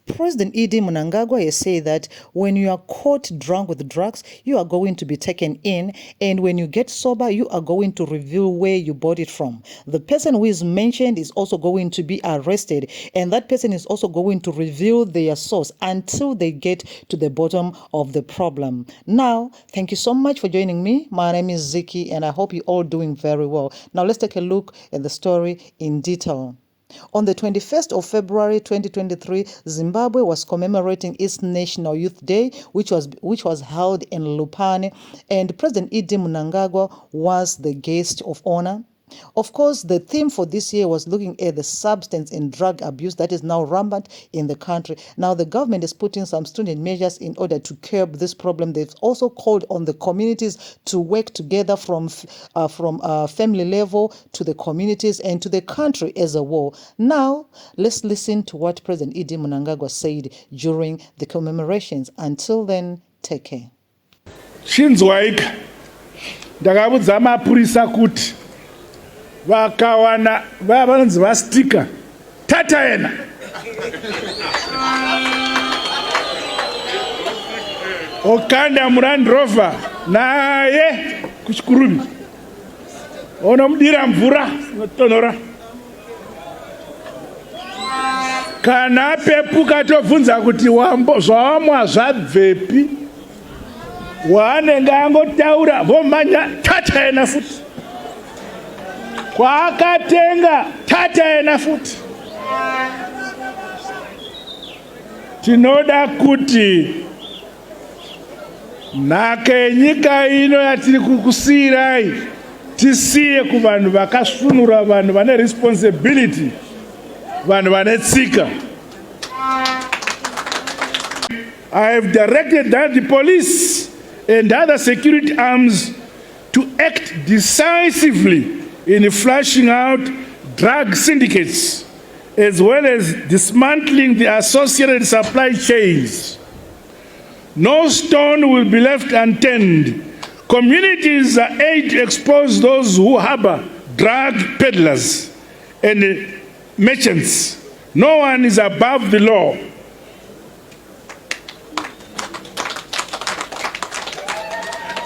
President ED Mnangagwa has said that when you are caught drunk with drugs, you are going to be taken in, and when you get sober, you are going to reveal where you bought it from. The person who is mentioned is also going to be arrested, and that person is also going to reveal their source until they get to the bottom of the problem. Now, thank you so much for joining me. My name is Ziki, and I hope you're all doing very well. Now, let's take a look at the story in detail. On the 21st of February 2023, Zimbabwe was commemorating its National Youth Day, which was held in Lupane, and President ED Mnangagwa was the guest of honor. Of course, the theme for this year was looking at the substance and drug abuse that is now rampant in the country. Now, the government is putting some stringent measures in order to curb this problem. They've also called on the communities to work together from family level to the communities and to the country as a whole. Now, let's listen to what President ED Mnangagwa said during the commemorations. Until then, take care. Shinzwaika ndakabudza mapurisa kuti vakawana vanonzi vastika tataena okanda muland rover naye kuchikurumi onomudira mvura inotonhora kana pepuka tobvunza kuti zvawamwa zvabvepi waanenge angotaura vomanya tataena futi kwakatenga tataena futi. Tinoda kuti nhaka yenyika ino yatiri kukusiyirai tisiye kuvanhu vakasunura, vanhu vane responsibility, vanhu vane tsika. I have directed that the police and other security arms to act decisively in flushing out drug syndicates, as well as dismantling the associated supply chains. No stone will be left unturned. Communities are aided to expose those who harbor drug peddlers and merchants. No one is above the law.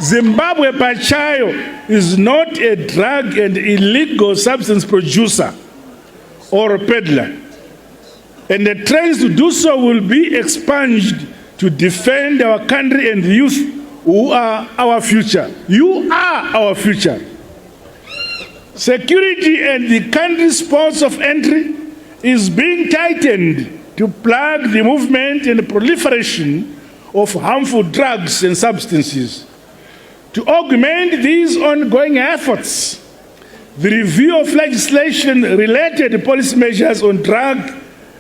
Zimbabwe pachayo is not a drug and illegal substance producer or a peddler, and the trends to do so will be expunged to defend our country and the youth who are our future. You are our future. Security and the country's ports of entry is being tightened to plug the movement and the proliferation of harmful drugs and substances. To augment these ongoing efforts, the review of legislation related to policy measures on drug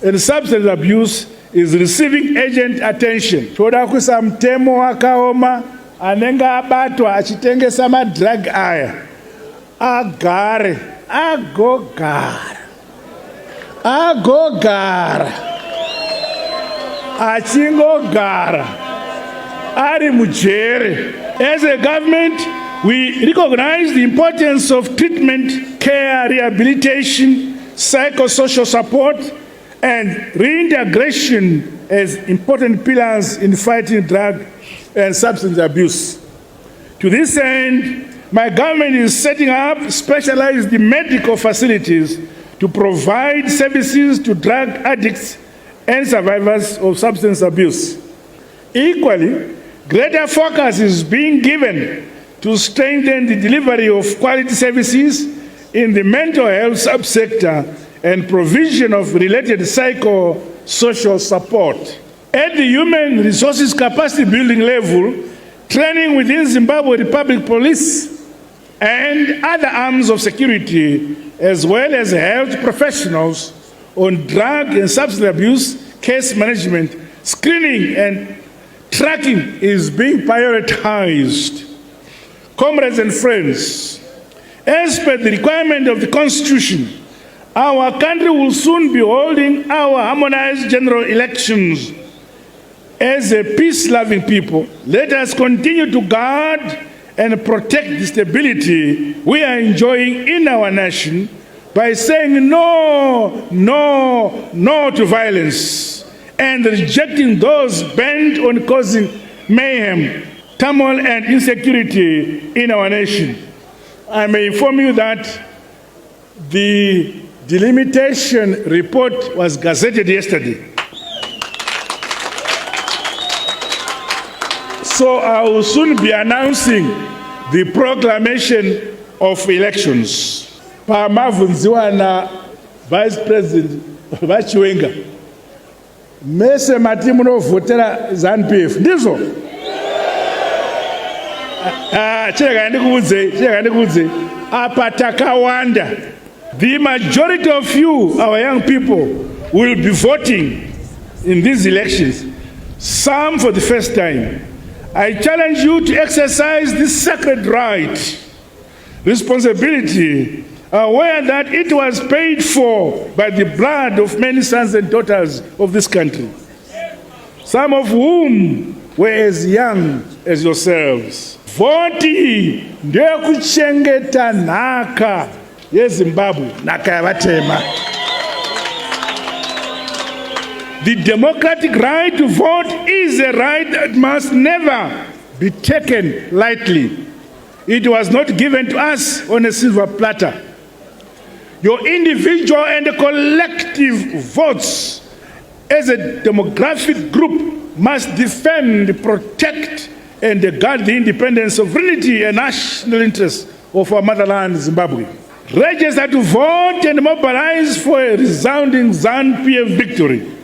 and substance abuse is receiving urgent attention. Toda kuisa mtemo wakaoma anenge abatwa achitengesa madrug aya agare agogara achingogara ari mujere. As a government, we recognize the importance of treatment, care, rehabilitation, psychosocial support, and reintegration as important pillars in fighting drug and substance abuse. To this end, my government is setting up specialized medical facilities to provide services to drug addicts and survivors of substance abuse. Equally, greater focus is being given to strengthen the delivery of quality services in the mental health subsector and provision of related psychosocial support. At the human resources capacity building level, training within Zimbabwe Republic Police and other arms of security, as well as health professionals on drug and substance abuse, case management, screening, and tracking is being prioritized. Comrades and friends, as per the requirement of the Constitution, our country will soon be holding our harmonized general elections. As a peace-loving people, let us continue to guard and protect the stability we are enjoying in our nation by saying no to violence and rejecting those bent on causing mayhem, turmoil, and insecurity in our nation. I may inform you that the delimitation report was gazetted yesterday. So I will soon be announcing the proclamation of elections. Pamavunziwa na Vice President Vachiwenga. Mese matimu no votera ZANU-PF. Ndizo? Chega ndikuudze. Apa takawanda. The majority of you, our young people, will be voting in these elections. Some for the first time. I challenge you to exercise this sacred right, responsibility, aware that it was paid for by the blood of many sons and daughters of this country, some of whom were as young as yourselves. Voti ndio kuchengeta nhaka yeZimbabwe, nhaka yavatema. The democratic right to vote is a right that must never be taken lightly. It was not given to us on a silver platter. Your individual and collective votes as a demographic group must defend, protect, and guard the independence, sovereignty, and national interests of our motherland, Zimbabwe. Register to vote and mobilize for a resounding ZANU-PF victory.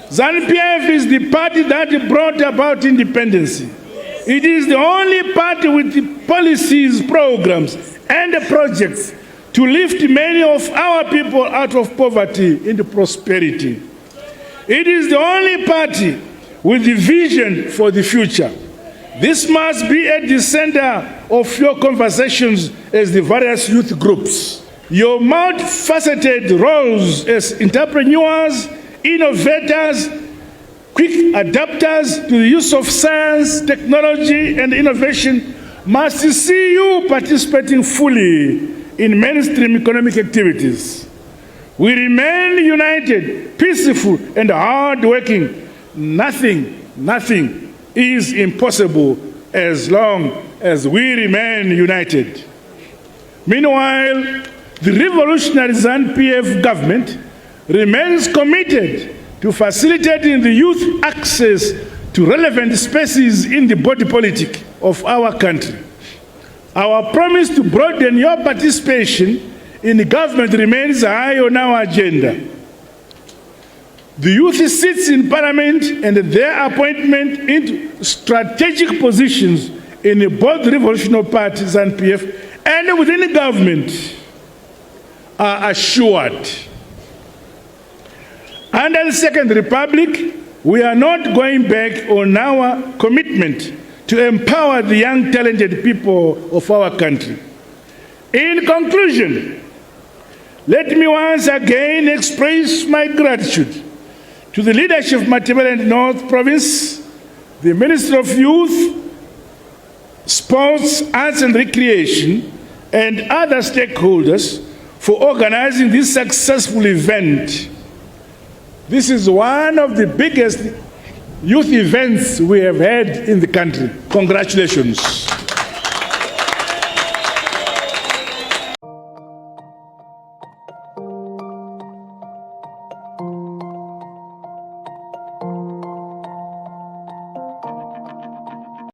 ZANU-PF is the party that brought about independence. It is the only party with the policies, programs, and the projects to lift many of our people out of poverty into prosperity. It is the only party with the vision for the future. This must be at the center of your conversations as the various youth groups. Your multifaceted roles as entrepreneurs, innovators, quick adapters to the use of science, technology, and innovation must see you participating fully in mainstream economic activities. We remain united, peaceful, and hardworking. Nothing is impossible as long as we remain united. Meanwhile, the revolutionary ZANU-PF government remains committed to facilitating the youth access to relevant spaces in the body politic of our country. Our promise to broaden your participation in the government remains high on our agenda. The youth seats in parliament and their appointment into strategic positions in both revolutionary parties and PF and within the government are assured. Under the Second Republic, we are not going back on our commitment to empower the young, talented people of our country. In conclusion, let me once again express my gratitude to the leadership of Matabeleland North Province, the Minister of Youth, Sports, Arts and Recreation, and other stakeholders for organizing this successful event. This is one of the biggest youth events we have had in the country. Congratulations.